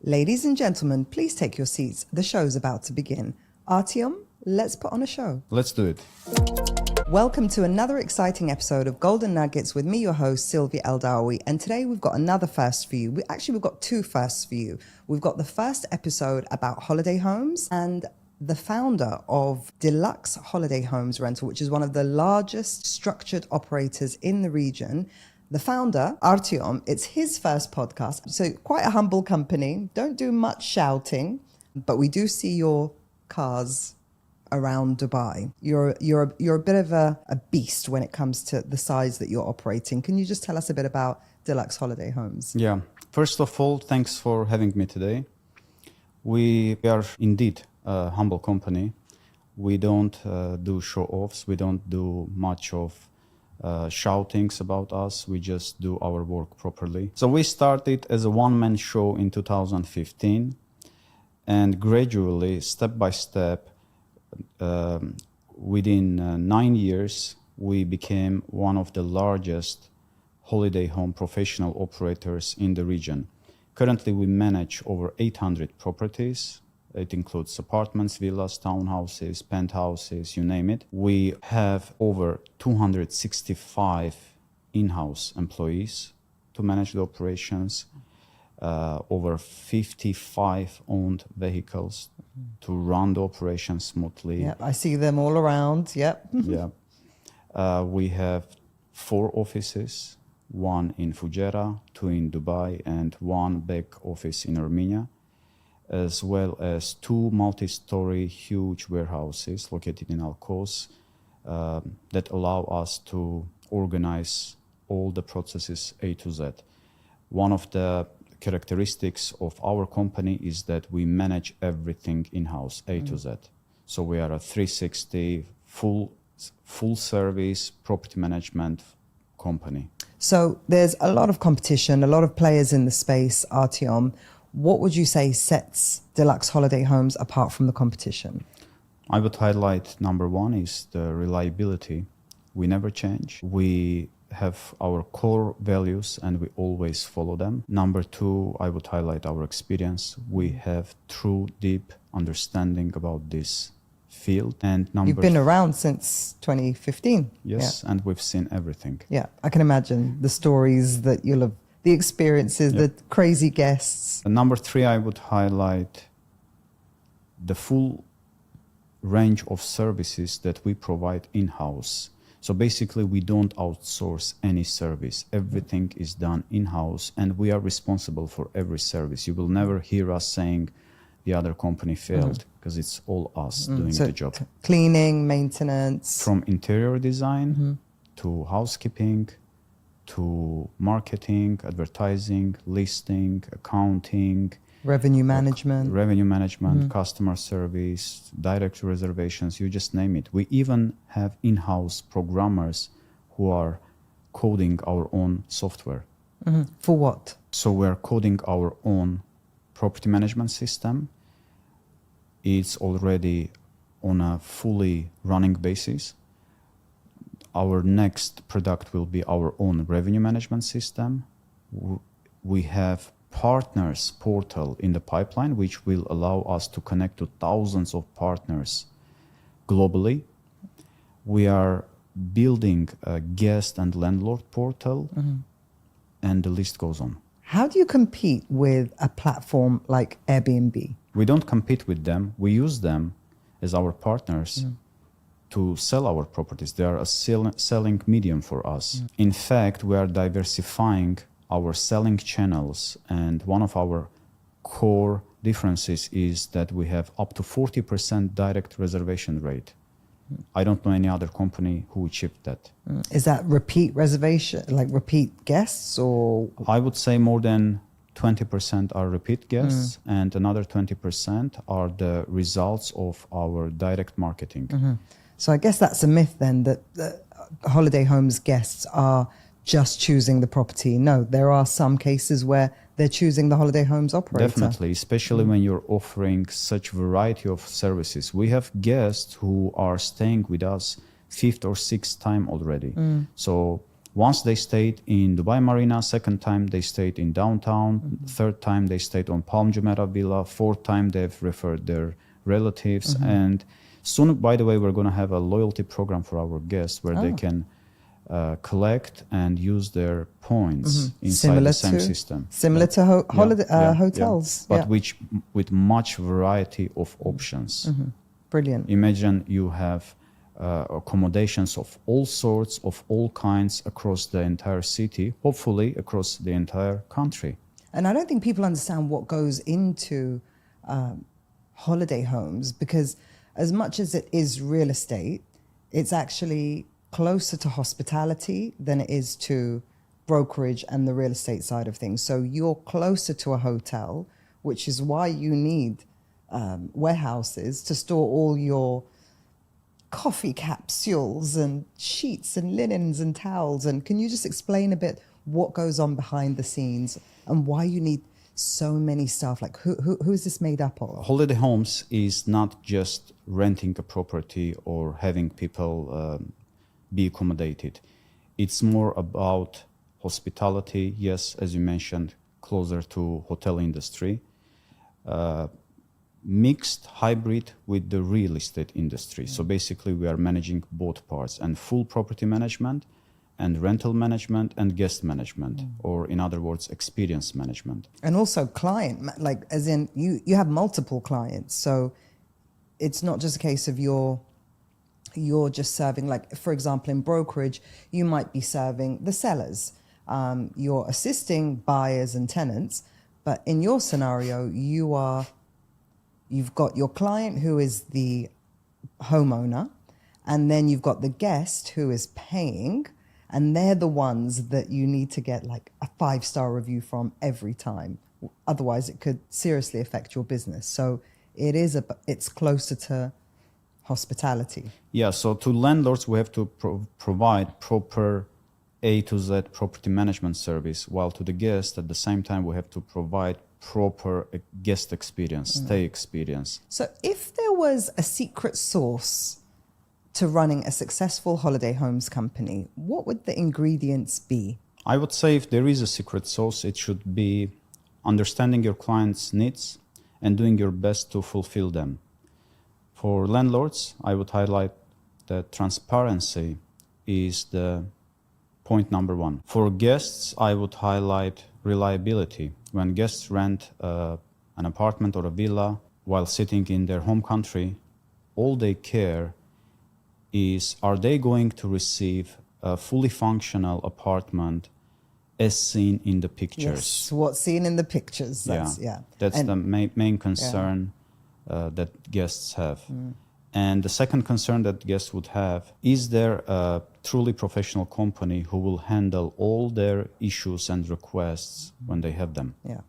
Ladies and gentlemen, please take your seats. The show's about to begin. Artyom, let's put on a show. Let's do it. Welcome to another exciting episode of Golden Nuggets with me, your host, Silvia Eldawi. And today we've got another first for you. We've got two firsts for you. We've got the first episode about holiday homes and the founder of Deluxe Holiday Homes Rental, which is one of the largest structured operators in the region. The founder, Artyom, it's his first podcast. So quite a humble company. Don't do much shouting, but we do see your cars around Dubai. You're a bit of a beast when it comes to the size that you're operating. Can you just tell us a bit about Deluxe Holiday Homes? Yeah. First of all, thanks for having me today. We are indeed a humble company. We don't do show-offs. We don't do much of shoutings about us. We just do our work properly. So we started as a one-man show in 2015, and gradually, step by step, within 9 years, we became one of the largest holiday home professional operators in the region. Currently, we manage over 800 properties. It includes apartments, villas, townhouses, penthouses, you name it. We have over 265 in-house employees to manage the operations, over 55 owned vehicles to run the operation smoothly. Yeah, I see them all around. Yep. Yeah. We have 4 offices, one in Fujairah, 2 in Dubai, and 1 back office in Armenia, as well as 2 multi-story huge warehouses located in Al-Quoz that allow us to organize all the processes A to Z. One of the characteristics of our company is that we manage everything in-house, A to Z. So we are a 360 full service property management company. So there's a lot of competition, a lot of players in the space, Artyom. What would you say sets Deluxe Holiday Homes apart from the competition? I would highlight number 1 is the reliability. We never change. We have our core values and we always follow them. Number 2, I would highlight our experience. We have true deep understanding about this field. And You've been around since 2015. Yes, yeah. And we've seen everything. Yeah, I can imagine the stories that you'll have, the experiences, the crazy guests. And number 3, I would highlight the full range of services that we provide in-house. So basically, we don't outsource any service. Everything is done in-house, and we are responsible for every service. You will never hear us saying the other company failed, because it's all us doing the job. Cleaning, maintenance. From interior design to housekeeping, to marketing, advertising, listing, accounting, revenue management, customer service, direct reservations, you just name it. We even have in-house programmers who are coding our own software. For what? So we're coding our own property management system. It's already on a fully running basis. Our next product will be our own revenue management system. We have partners portal in the pipeline, which will allow us to connect to thousands of partners globally. We are building a guest and landlord portal, and the list goes on. How do you compete with a platform like Airbnb? We don't compete with them. We use them as our partners to sell our properties. They are a selling medium for us. In fact, we are diversifying our selling channels, and one of our core differences is that we have up to 40% direct reservation rate. I don't know any other company who achieved that. Is that repeat reservation, like repeat guests, or? I would say more than 20% are repeat guests, and another 20% are the results of our direct marketing. So I guess that's a myth then, that holiday homes guests are just choosing the property. No, there are some cases where they're choosing the holiday homes operator. Definitely, especially when you're offering such variety of services. We have guests who are staying with us 5th or 6th time already. So Once they stayed in Dubai Marina, second time they stayed in downtown, third time they stayed on Palm Jumeirah Villa, fourth time they've referred their relatives. And soon, by the way, we're going to have a loyalty program for our guests where they can collect and use their points inside the same system. Similar to hotels. But with much variety of options. Brilliant. Imagine you have accommodations of all sorts, of all kinds across the entire city, hopefully across the entire country. And I don't think people understand what goes into holiday homes, because as much as it is real estate, it's actually closer to hospitality than it is to brokerage and the real estate side of things. So you're closer to a hotel, which is why you need warehouses to store all your coffee capsules and sheets and linens and towels. And can you just explain a bit what goes on behind the scenes and why you need so many staff? Like who is this made up of? Holiday homes is not just renting a property or having people be accommodated. It's more about hospitality, yes, as you mentioned, closer to hotel industry, mixed hybrid with the real estate industry. So basically we are managing both parts, and full property management and rental management and guest management, or in other words, experience management. And also client, like as in you have multiple clients. So it's not just a case of you're just serving, like for example, in brokerage, you might be serving the sellers. You're assisting buyers and tenants, but in your scenario, you've got your client who is the homeowner, and then you've got the guest who is paying, and they're the ones that you need to get like a 5-star review from every time. Otherwise, it could seriously affect your business. So it's closer to hospitality. Yeah, so to landlords, we have to provide proper A to Z property management service, while to the guest, at the same time, we have to provide proper guest experience, stay experience. So if there was a secret sauce to running a successful holiday homes company, what would the ingredients be? I would say if there is a secret sauce, it should be understanding your client's needs and doing your best to fulfill them. For landlords, I would highlight that transparency is the point number one. For guests, I would highlight reliability. When guests rent an apartment or a villa while sitting in their home country, all they care is, are they going to receive a fully functional apartment as seen in the pictures? Yes, what's seen in the pictures. That's the main concern that guests have. And the second concern that guests would have, is there a truly professional company who will handle all their issues and requests when they have them? Yeah.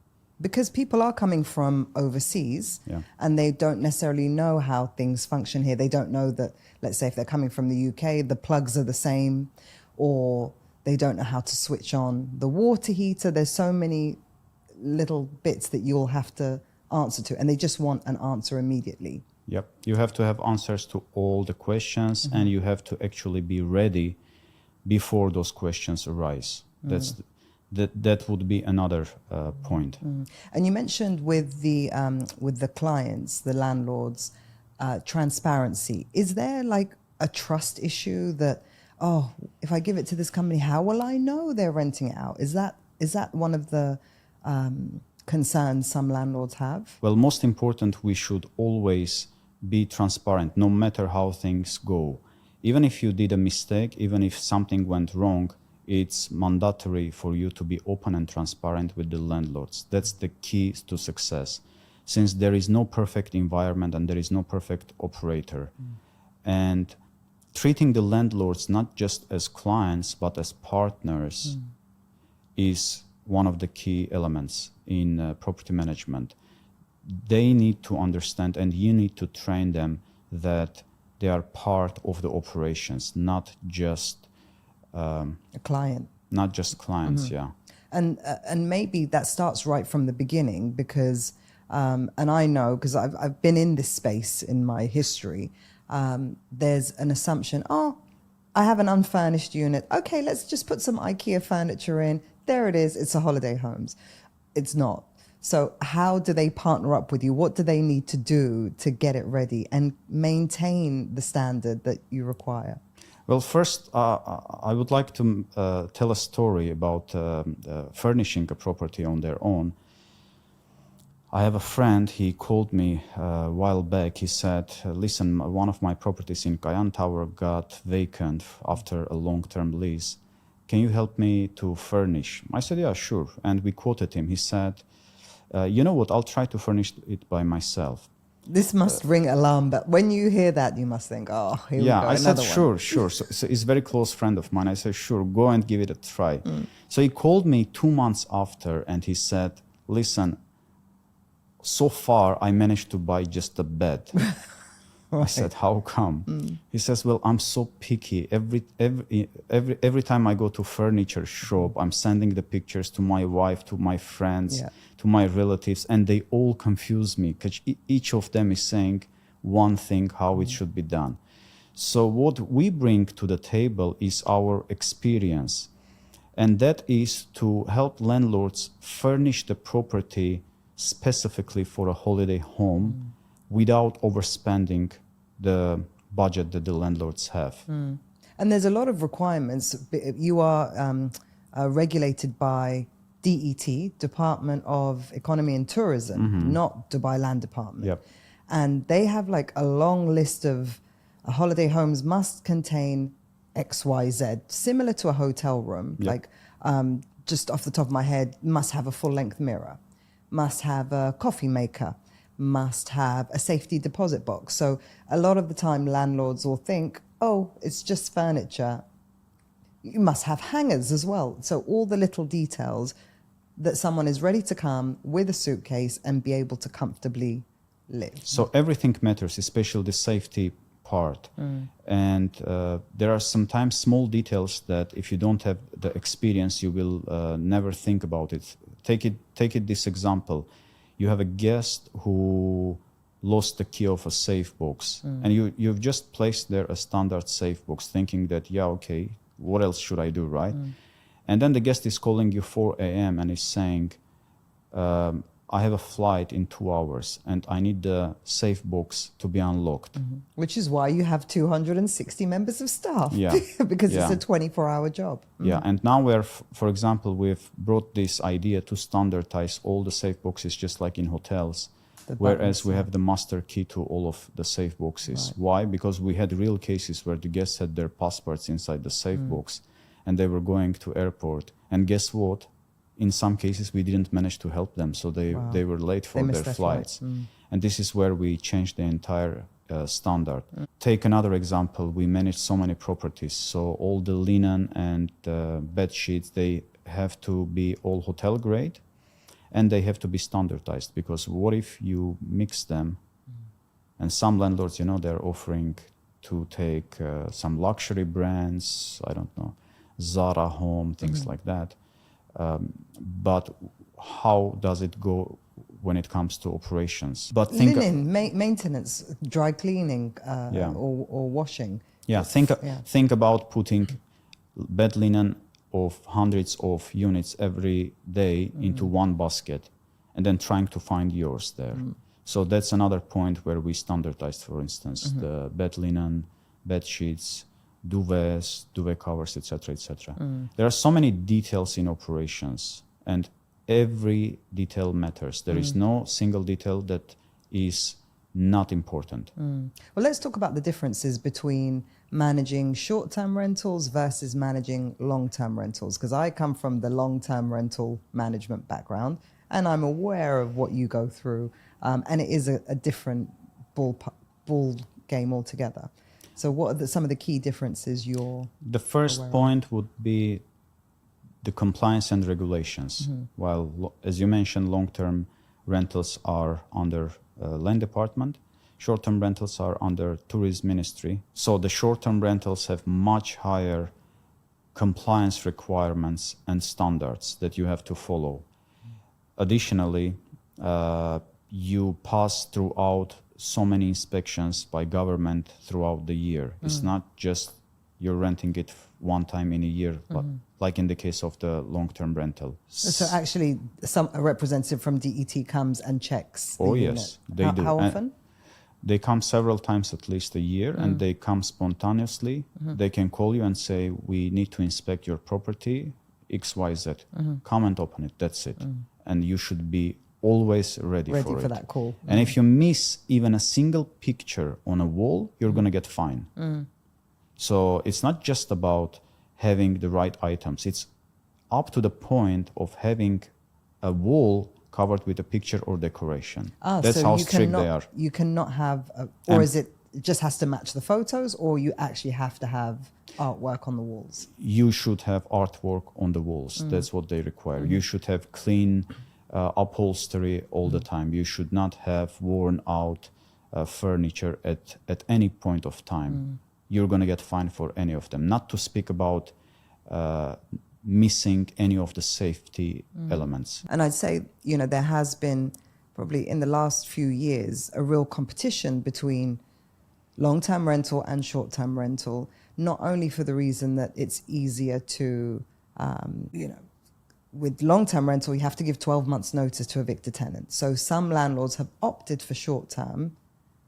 Because people are coming from overseas and they don't necessarily know how things function here. They don't know that, let's say if they're coming from the UK, the plugs are the same, or they don't know how to switch on the water heater. There's so many little bits that you'll have to answer to, and they just want an answer immediately. Yep. You have to have answers to all the questions, and you have to actually be ready before those questions arise. That would be another point. And you mentioned with the clients, the landlords, transparency. Is there like a trust issue that, oh, if I give it to this company, how will I know they're renting it out? Is that one of the concerns some landlords have? Well, most important, we should always be transparent, no matter how things go. Even if you did a mistake, even if something went wrong, it's mandatory for you to be open and transparent with the landlords. That's the key to success, since there is no perfect environment and there is no perfect operator. And treating the landlords not just as clients, but as partners is one of the key elements in property management. They need to understand, and you need to train them that they are part of the operations, not just a client. Not just clients, And maybe that starts right from the beginning, because, and I know, because I've been in this space in my history, there's an assumption, I have an unfurnished unit. Okay, let's just put some IKEA furniture in. There it is. It's a holiday homes. It's not. So how do they partner up with you? What do they need to do to get it ready and maintain the standard that you require? Well, first, I would like to tell a story about furnishing a property on their own. I have a friend, he called me a while back. He said, listen, one of my properties in Kayan Tower got vacant after a long-term lease. Can you help me to furnish? I said, yeah, sure. And we quoted him. He said, you know what, I'll try to furnish it by myself. This must ring alarm, but when you hear that, you must think, oh, here we go, I said, another one. sure. So he's a very close friend of mine. I said, sure, go and give it a try. So he called me 2 months after and he said, listen, so far I managed to buy just a bed. Right. I said, how come? He says, well, I'm so picky. Every time I go to furniture shop, I'm sending the pictures to my wife, to my friends, to my relatives, and they all confuse me because each of them is saying one thing, how it should be done. So what we bring to the table is our experience, and that is to help landlords furnish the property specifically for a holiday home without overspending the budget that the landlords have. And there's a lot of requirements. You are regulated by DET, Department of Economy and Tourism, not Dubai Land Department. Yep. And they have like a long list of holiday homes must contain XYZ, similar to a hotel room. Yep. Like just off the top of my head, must have a full-length mirror, must have a coffee maker, must have a safety deposit box. So a lot of the time landlords will think, oh, it's just furniture. You must have hangers as well. So all the little details that someone is ready to come with a suitcase and be able to comfortably live. So everything matters, especially the safety part. And there are sometimes small details that if you don't have the experience, you will never think about it. Take it this example. You have a guest who lost the key of a safe box, and you've just placed there a standard safe box, thinking that, yeah, okay, what else should I do, right? And then the guest is calling you 4 a.m. and is saying, I have a flight in 2 hours and I need the safe box to be unlocked. Which is why you have 260 members of staff, because Yeah. it's a 24-hour job. Yeah, and now for example, we've brought this idea to standardize all the safe boxes just like in hotels, whereas we have the master key to all of the safe boxes. Right. Why? Because we had real cases where the guests had their passports inside the safe box and they were going to airport. And guess what? In some cases, we didn't manage to help them, so they were late for their flights. And this is where we changed the entire standard. Take another example. We manage so many properties, so all the linen and bed sheets, they have to be all hotel grade, and they have to be standardized, because what if you mix them? And some landlords, they're offering to take some luxury brands, I don't know, Zara Home, things like that. But how does it go when it comes to operations? But Linen, maintenance, dry cleaning, or washing. Yeah, think about putting bed linen of hundreds of units every day into one basket and then trying to find yours there. So that's another point where we standardized, for instance, the bed linen, bed sheets, duvets, duvet covers, etc., etc. There are so many details in operations, and every detail matters. There is no single detail that is not important. Well, let's talk about the differences between managing short-term rentals versus managing long-term rentals, because I come from the long-term rental management background, and I'm aware of what you go through, and it is a different ball game altogether. So what are some of the key differences you're The first point would be the compliance and regulations. While, as you mentioned, long-term rentals are under land department, short-term rentals are under tourism ministry. So the short-term rentals have much higher compliance requirements and standards that you have to follow. Additionally, you pass throughout so many inspections by government throughout the year. It's not just you're renting it one time in a year, but like in the case of the long-term rental. So actually, a representative from DET comes and checks the Oh, unit. yes, they do. How And often? they come several times at least a year, and they come spontaneously. They can call you and say, we need to inspect your property, XYZ. Come and open it, that's it. And you should be always ready for it. That call. And if you miss even a single picture on a wall, you're going to get fined. So it's not just about having the right items. It's up to the point of having a wall covered with a picture or decoration. That's so how you strict cannot, they are. You cannot have, or is it just has to match the photos, or you actually have to have artwork on the walls? You should have artwork on the walls. That's what they require. You should have clean upholstery all the time. You should not have worn out furniture at any point of time. You're going to get fined for any of them. Not to speak about missing any of the safety elements. And I'd say, there has been probably in the last few years a real competition between long-term rental and short-term rental, not only for the reason that it's easier to, with long-term rental, you have to give 12 months notice to evict a tenant. So some landlords have opted for short-term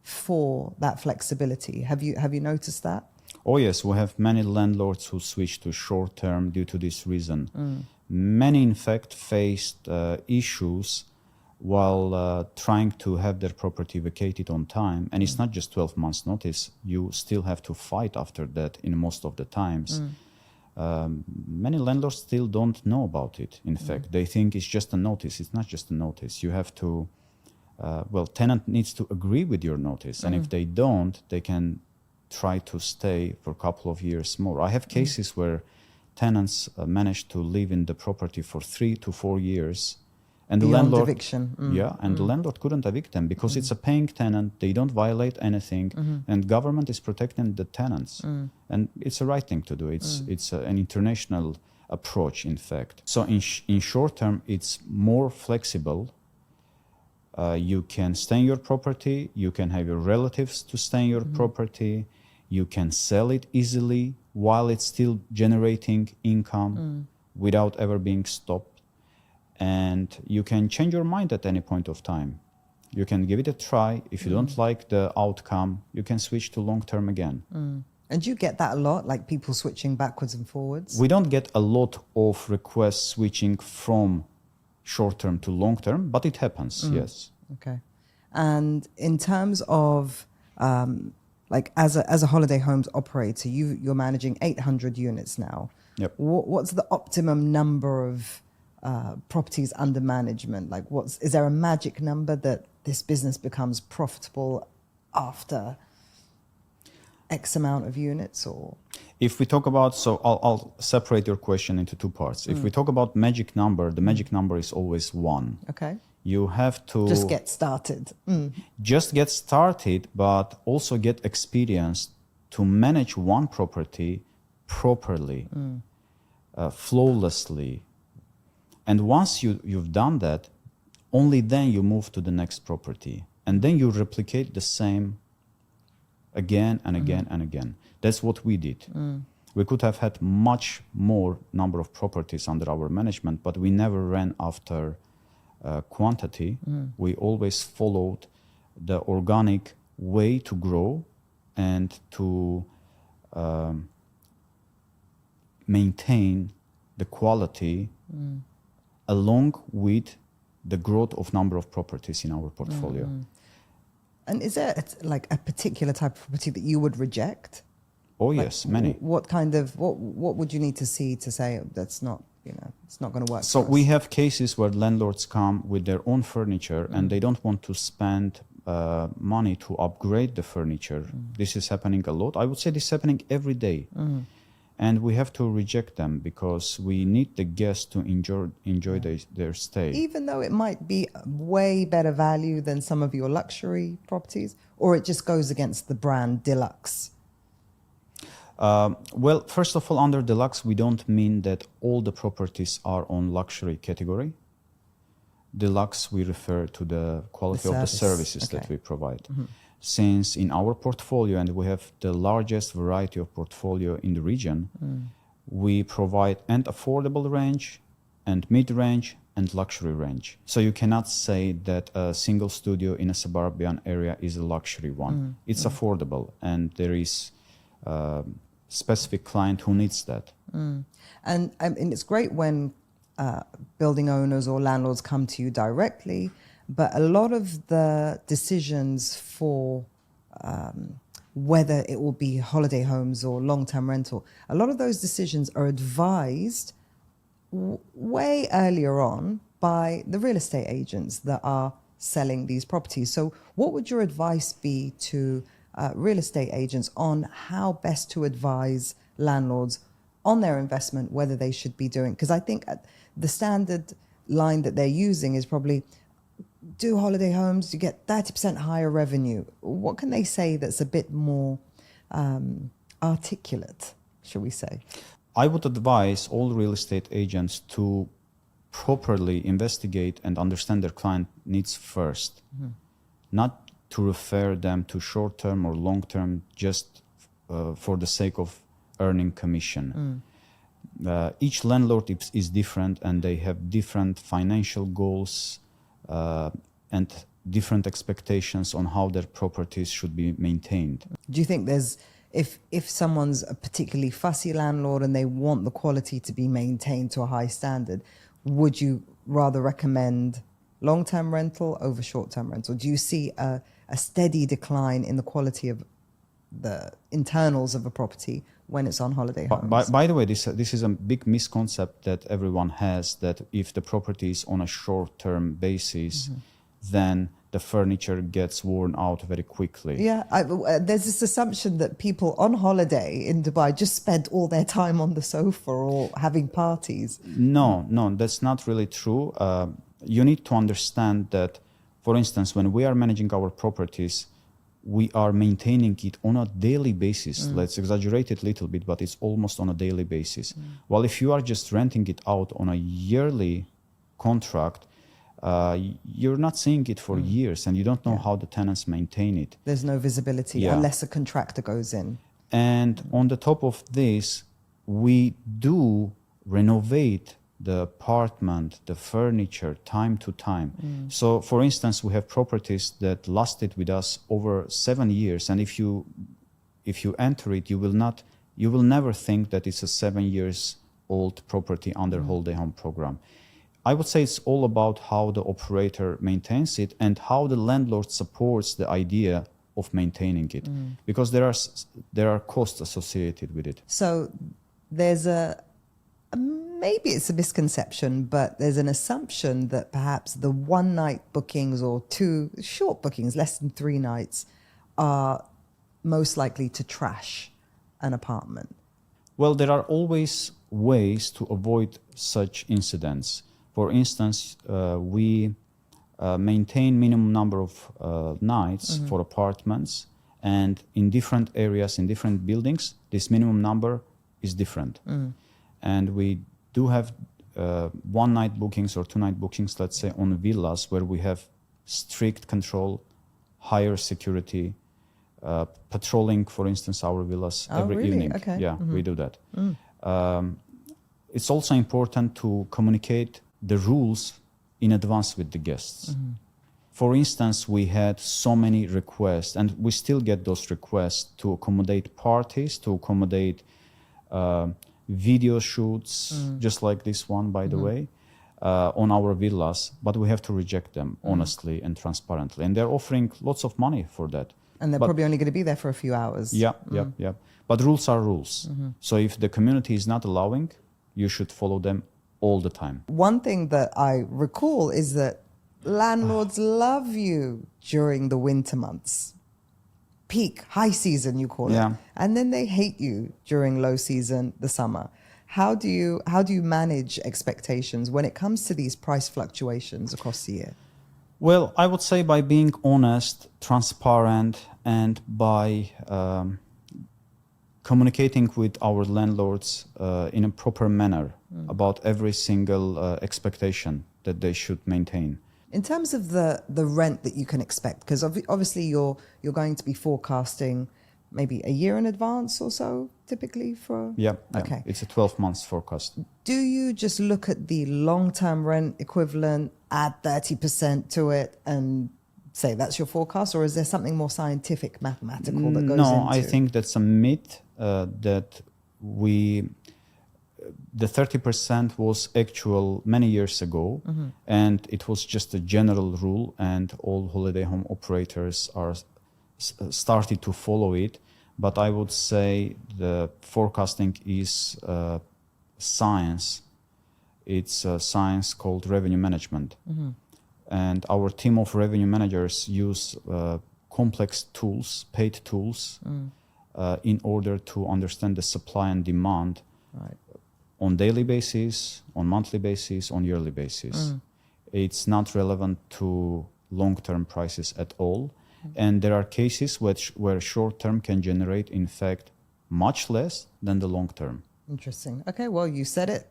for that flexibility. Have you noticed that? Oh yes, we have many landlords who switch to short-term due to this reason. Many, in fact, faced issues while trying to have their property vacated on time. And it's not just 12 months notice. You still have to fight after that in most of the times. Many landlords still don't know about it. In fact, they think it's just a notice. It's not just a notice. You have to, tenant needs to agree with your notice. And if they don't, they can try to stay for a couple of years more. I have cases where tenants managed to live in the property for 3 to 4 years. And Beyond the landlord, eviction. The landlord couldn't evict them because it's a paying tenant. They don't violate anything, and government is protecting the tenants. And it's the right thing to do. It's an international approach, in fact. So in short term, it's more flexible. You can stay in your property. You can have your relatives to stay in your property. You can sell it easily while it's still generating income without ever being stopped. And you can change your mind at any point of time. You can give it a try. If you don't like the outcome, you can switch to long-term again. And do you get that a lot, like people switching backwards and forwards? We don't get a lot of requests switching from short-term to long-term, but it happens, yes. Okay. And in terms of, as a holiday homes operator, you're managing 800 units now. Yep. What's the optimum number of properties under management? Is there a magic number that this business becomes profitable after X amount of units? Or if we talk about, I'll separate your question into two parts. If we talk about magic number, the magic number is always 1. Okay. You have to just get started. Just get started, but also get experience to manage one property properly, flawlessly. And once you've done that, only then you move to the next property. And then you replicate the same again and again and again. That's what we did. We could have had much more number of properties under our management, but we never ran after quantity. We always followed the organic way to grow and to maintain the quality along with the growth of number of properties in our portfolio. And is there a particular type of property that you would reject? Oh yes, many. What would you need to see to say that's not, it's not going to work? So we have cases where landlords come with their own furniture and they don't want to spend money to upgrade the furniture. This is happening a lot. I would say this is happening every day. And we have to reject them because we need the guests to enjoy their stay. Even though it might be way better value than some of your luxury properties, or it just goes against the brand Deluxe? Well, first of all, under Deluxe, we don't mean that all the properties are on luxury category. Deluxe, we refer to the quality of the services that we provide. since in our portfolio, and we have the largest variety of portfolio in the region, we provide an affordable range and mid-range and luxury range. So you cannot say that a single studio in a suburban area is a luxury one. It's affordable, and there is a specific client who needs that. And it's great when building owners or landlords come to you directly, but a lot of the decisions for whether it will be holiday homes or long-term rental, a lot of those decisions are advised way earlier on by the real estate agents that are selling these properties. So what would your advice be to real estate agents on how best to advise landlords on their investment, whether they should be doing? Because I think the standard line that they're using is probably, do holiday homes, you get 30% higher revenue. What can they say that's a bit more articulate, shall we say? I would advise all real estate agents to properly investigate and understand their client needs first, not to refer them to short-term or long-term just for the sake of earning commission. Each landlord is different, and they have different financial goals and different expectations on how their properties should be maintained. Do you think there's, if someone's a particularly fussy landlord and they want the quality to be maintained to a high standard, would you rather recommend long-term rental over short-term rental? Do you see a steady decline in the quality of the internals of a property when it's on holiday homes? By the way, this is a big misconcept that everyone has, that if the property is on a short-term basis, then the furniture gets worn out very quickly. Yeah, there's this assumption that people on holiday in Dubai just spend all their time on the sofa or having parties. No, that's not really true. You need to understand that, for instance, when we are managing our properties, we are maintaining it on a daily basis. Let's exaggerate it a little bit, but it's almost on a daily basis. While if you are just renting it out on a yearly contract, you're not seeing it for years, and you don't know how the tenants maintain it. There's no visibility unless a contractor goes in. And on the top of this, we do renovate the apartment, the furniture, time to time. So, for instance, we have properties that lasted with us over 7 years, and if you enter it, you will never think that it's a 7 years old property under holiday home program. I would say it's all about how the operator maintains it and how the landlord supports the idea of maintaining it, because there are costs associated with it. So there's maybe it's a misconception, but there's an assumption that perhaps the one night bookings or two short bookings, less than 3 nights, are most likely to trash an apartment. Well, there are always ways to avoid such incidents. For instance, we maintain minimum number of nights for apartments, and in different areas, in different buildings, this minimum number is different. And we do have 1 night bookings or 2 night bookings, let's say, on villas where we have strict control, higher security, patrolling, for instance, our villas every evening. Okay. Yeah, we do that. It's also important to communicate the rules in advance with the guests. For instance, we had so many requests, and we still get those requests to accommodate parties, to accommodate video shoots, just like this one, by the way, on our villas, but we have to reject them honestly and transparently. And they're offering lots of money for that. And they're probably only going to be there for a few hours. Yeah. But rules are rules. So if the community is not allowing, you should follow them all the time. One thing that I recall is that landlords love you during the winter months. Peak, high season, you call it. And then they hate you during low season, the summer. How do you manage expectations when it comes to these price fluctuations across the year? Well, I would say by being honest, transparent, and by communicating with our landlords in a proper manner about every single expectation that they should maintain. In terms of the rent that you can expect, because obviously you're going to be forecasting maybe a year in advance or so, typically for... Yeah. Okay. It's a 12 months forecast. Do you just look at the long-term rent equivalent, add 30% to it and say that's your forecast, or is there something more scientific, mathematical that goes into... No, I think that's a myth that the 30% was actual many years ago, and it was just a general rule, and all holiday home operators are started to follow it. But I would say the forecasting is science. It's a science called revenue management. And our team of revenue managers use complex tools, paid tools, in order to understand the supply and demand on daily basis, on monthly basis, on yearly basis. It's not relevant to long-term prices at all. And there are cases where short-term can generate, in fact, much less than the long-term. Interesting. Okay, well, you said it.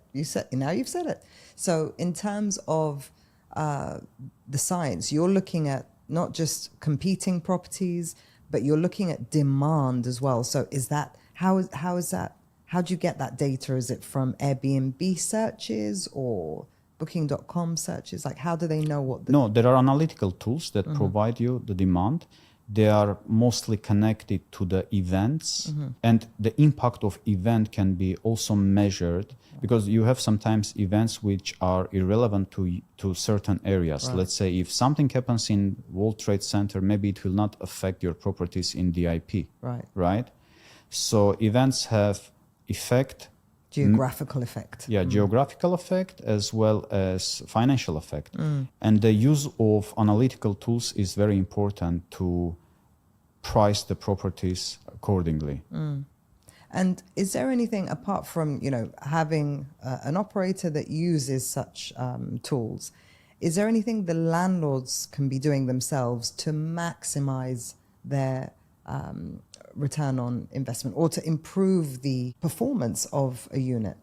Now you've said it. So in terms of the science, you're looking at not just competing properties, but you're looking at demand as well. So is that, how is that, how do you get that data? Is it from Airbnb searches or Booking.com searches? Like, how do they know what the... No, there are analytical tools that provide you the demand. They are mostly connected to the events, and the impact of event can be also measured, because you have sometimes events which are irrelevant to certain areas. Let's say if something happens in World Trade Center, maybe it will not affect your properties in DIP. Right? So events have effect. Geographical effect. Yeah, geographical effect as well as financial effect. And the use of analytical tools is very important to price the properties accordingly. And is there anything apart from, having an operator that uses such tools, is there anything the landlords can be doing themselves to maximize their return on investment or to improve the performance of a unit?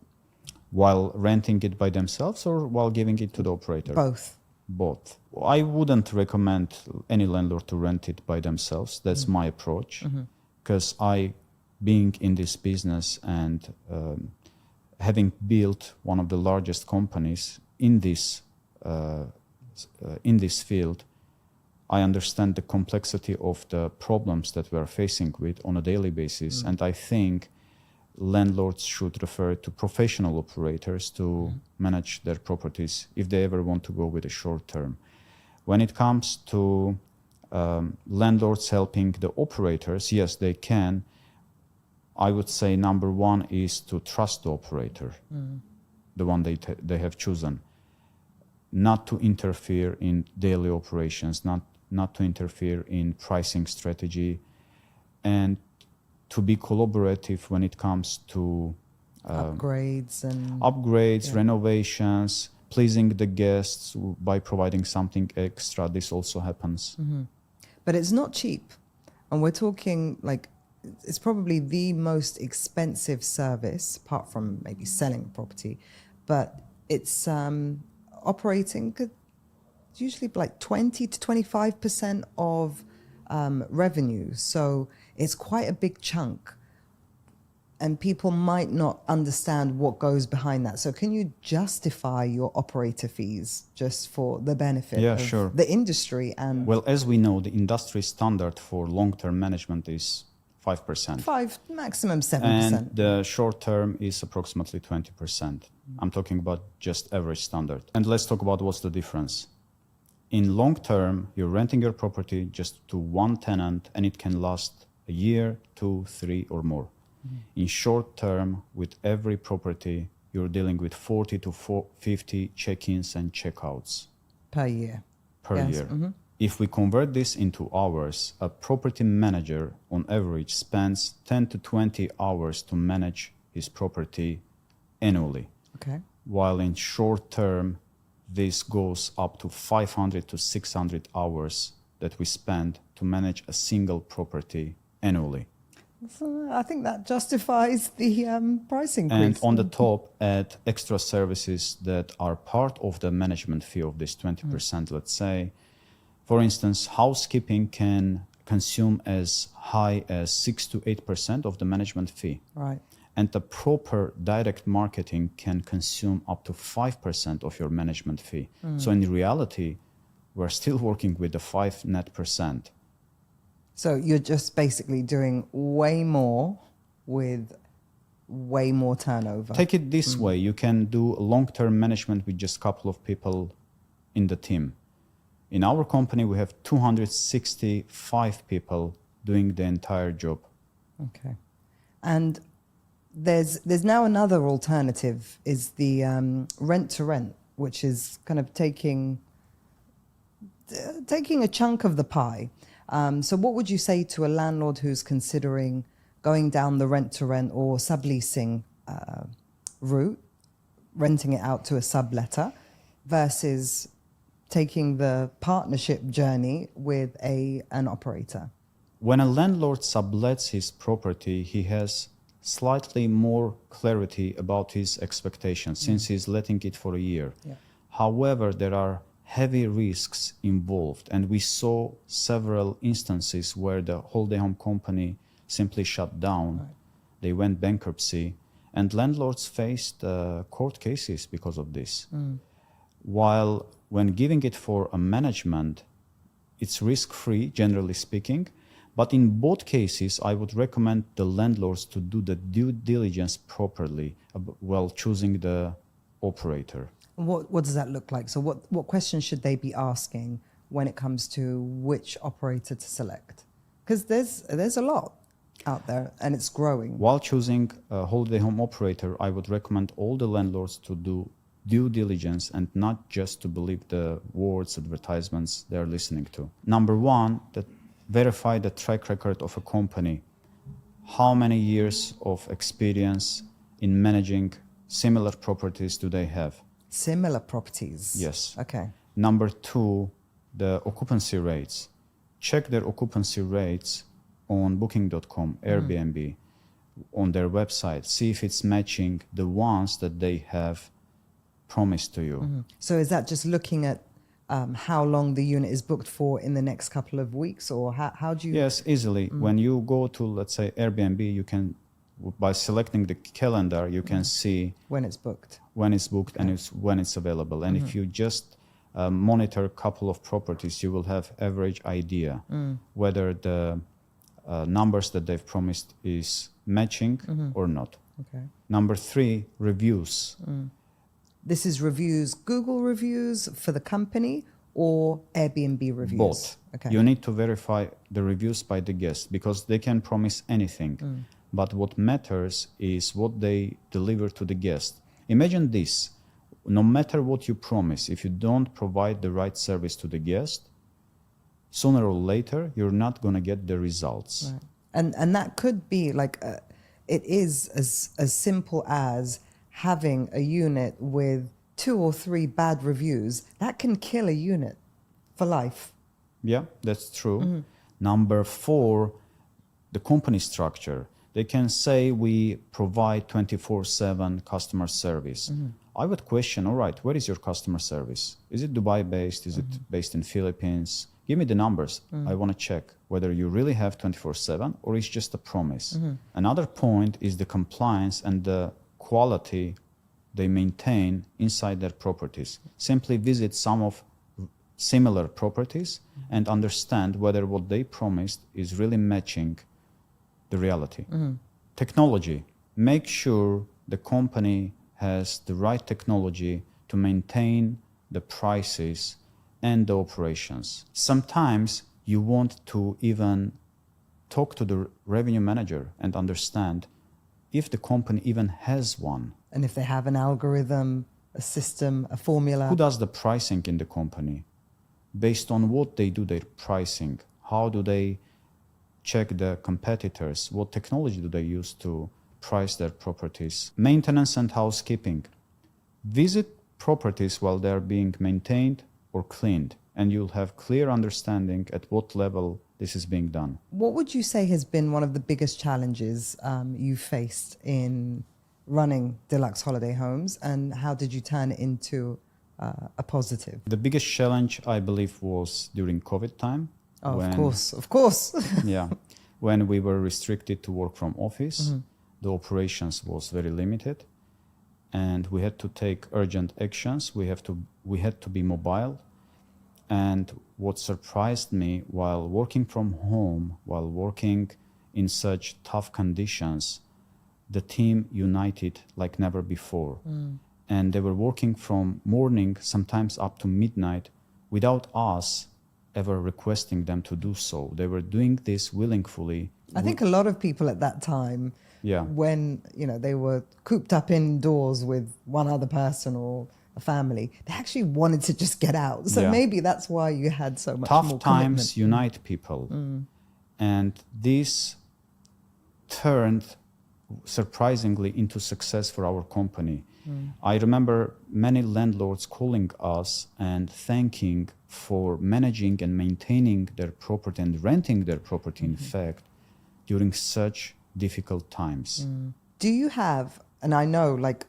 While renting it by themselves or while giving it to the operator? Both. I wouldn't recommend any landlord to rent it by themselves. That's my approach. Because being in this business and having built one of the largest companies in this field, I understand the complexity of the problems that we are facing with on a daily basis. And I think landlords should refer to professional operators to manage their properties if they ever want to go with a short term. When it comes to landlords helping the operators, yes, they can. I would say number one is to trust the operator, the one they have chosen, not to interfere in daily operations, not to interfere in pricing strategy, and to be collaborative when it comes to upgrades, renovations, pleasing the guests by providing something extra. This also happens. But it's not cheap. And we're talking it's probably the most expensive service, apart from maybe selling property, but it's operating could usually be 20 to 25% of revenue. So it's quite a big chunk. And people might not understand what goes behind that. So can you justify your operator fees just for the benefit of the industry? And well, as we know, the industry standard for long-term management is 5%. 5, maximum 7%. And the short term is approximately 20%. I'm talking about just average standard. And let's talk about what's the difference. In long term, you're renting your property just to one tenant and it can last a year, 2, 3 or more. In short term, with every property, you're dealing with 40 to 50 check-ins and check-outs. Per year. If we convert this into hours, a property manager on average spends 10 to 20 hours to manage his property annually. Okay. While in short term, this goes up to 500 to 600 hours that we spend to manage a single property annually. So I think that justifies the price increase. And on the top, add extra services that are part of the management fee of this 20%, let's say. For instance, housekeeping can consume as high as 6 to 8% of the management fee. Right. And the proper direct marketing can consume up to 5% of your management fee. So in reality, we're still working with the 5 net percent. So you're just basically doing way more with way more turnover. Take it this way, you can do long-term management with just a couple of people in the team. In our company, we have 265 people doing the entire job. Okay. And there's now another alternative, is the rent to rent, which is kind of taking a chunk of the pie. So what would you say to a landlord who's considering going down the rent to rent or subleasing route, renting it out to a subletter, versus taking the partnership journey with an operator? When a landlord sublets his property, he has slightly more clarity about his expectations since he's letting it for a year. Yeah. However, there are heavy risks involved, and we saw several instances where the holiday home company simply shut down. Right. They went bankruptcy, and landlords faced court cases because of this. While when giving it for a management, it's risk-free, generally speaking, but in both cases, I would recommend the landlords to do the due diligence properly while choosing the operator. What does that look like? So what questions should they be asking when it comes to which operator to select? Because there's a lot out there and it's growing. While choosing a holiday home operator, I would recommend all the landlords to do due diligence and not just to believe the words, advertisements they're listening to. Number one, verify the track record of a company. How many years of experience in managing similar properties do they have? Similar properties? Yes. Okay. Number two, the occupancy rates. Check their occupancy rates on booking.com, Airbnb, on their website. See if it's matching the ones that they have promised to you. So is that just looking at how long the unit is booked for in the next couple of weeks, or how do you? Yes, easily. When you go to, let's say, Airbnb, you can, by selecting the calendar, you can see when it's booked. When it's booked and when it's available. And if you just monitor a couple of properties, you will have average idea whether the numbers that they've promised is matching or not. Okay. Number three, reviews. This is reviews, Google reviews for the company or Airbnb reviews? Both. Okay. You need to verify the reviews by the guests because they can promise anything. But what matters is what they deliver to the guest. Imagine this. No matter what you promise, if you don't provide the right service to the guest, sooner or later, you're not going to get the results. Right. And that could be like, it is as simple as having a unit with 2 or 3 bad reviews. That can kill a unit for life. Yeah, that's true. Number 4, the company structure. They can say we provide 24/7 customer service. I would question, all right, where is your customer service? Is it Dubai-based? Is it based in Philippines? Give me the numbers. I want to check whether you really have 24/7 or it's just a promise. Another point is the compliance and the quality they maintain inside their properties. Simply visit some of similar properties and understand whether what they promised is really matching the reality. Technology. Make sure the company has the right technology to maintain the prices and the operations. Sometimes you want to even talk to the revenue manager and understand if the company even has one. And if they have an algorithm, a system, a formula. Who does the pricing in the company? Based on what they do their pricing? How do they check the competitors? What technology do they use to price their properties? Maintenance and housekeeping. Visit properties while they're being maintained or cleaned, and you'll have clear understanding at what level this is being done. What would you say has been one of the biggest challenges you faced in running Deluxe Holiday Homes, and how did you turn it into a positive? The biggest challenge, I believe, was during COVID time. Oh, of course. Yeah, when we were restricted to work from office, the operations was very limited, and we had to take urgent actions. We had to be mobile. And what surprised me while working from home, while working in such tough conditions, the team united like never before. And they were working from morning, sometimes up to midnight, without us ever requesting them to do so. They were doing this willingly. I think a lot of people at that time, when they were cooped up indoors with one other person or a family, they actually wanted to just get out. So maybe that's why you had so much tough more times commitment. unite people. And this turned surprisingly into success for our company. I remember many landlords calling us and thanking for managing and maintaining their property and renting their property, in fact, during such difficult times. Do you have, and I know like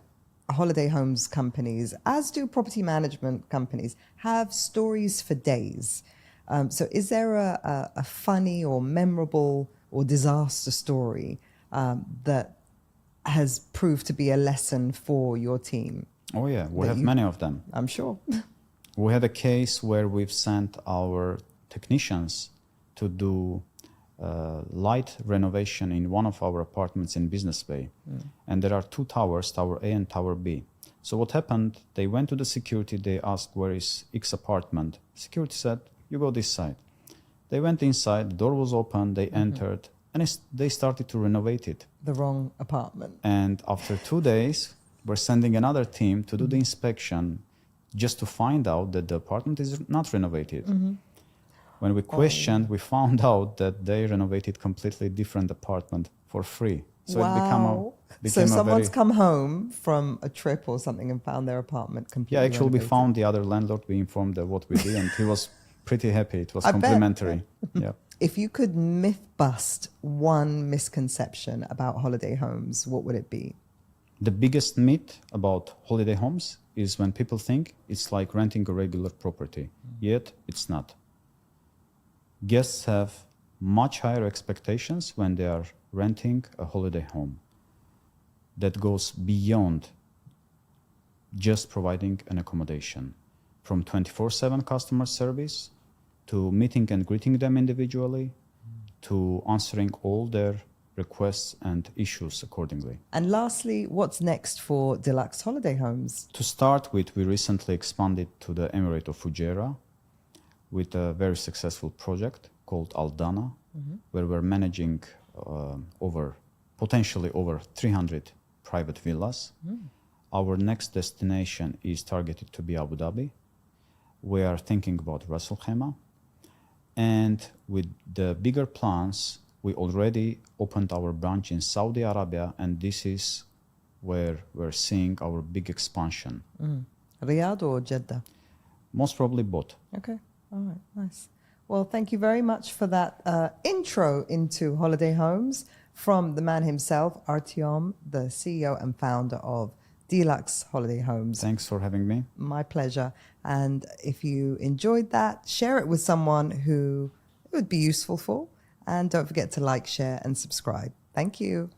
holiday homes companies, as do property management companies, have stories for days. So is there a funny or memorable or disaster story that has proved to be a lesson for your team? Oh yeah, we have many of them. I'm sure. We had a case where we've sent our technicians to do light renovation in one of our apartments in Business Bay. And there are two towers, Tower A and Tower B. So what happened, they went to the security, they asked, where is X apartment? Security said, you go this side. They went inside, the door was open, they entered, and they started to renovate it. The wrong apartment. And after 2 days, we're sending another team to do the inspection just to find out that the apartment is not renovated. When we questioned, we found out that they renovated completely different apartment for free. So it became so someone's come home from a trip or something and found their apartment completely actually renovated. we found the other landlord, we informed them what we did, and he was pretty happy. It was I complimentary. Yeah. If you could myth bust one misconception about holiday homes, what would it be? The biggest myth about holiday homes is when people think it's like renting a regular property, yet it's not. Guests have much higher expectations when they are renting a holiday home. That goes beyond just providing an accommodation. From 24/7 customer service to meeting and greeting them individually to answering all their requests and issues accordingly. And lastly, what's next for Deluxe Holiday Homes? To start with, we recently expanded to the Emirate of Fujairah with a very successful project called Aldana, where we're managing potentially over 300 private villas. Our next destination is targeted to be Abu Dhabi. We are thinking about Ras Al Khaimah. And with the bigger plans, we already opened our branch in Saudi Arabia, and this is where we're seeing our big expansion. Riyadh or Jeddah? Most probably both. Okay, all right, nice. Well, thank you very much for that intro into holiday homes from the man himself, Artyom, the CEO and founder of Deluxe Holiday Homes. Thanks for having me. My pleasure. And if you enjoyed that, share it with someone who it would be useful for. And don't forget to like, share, and subscribe. Thank you.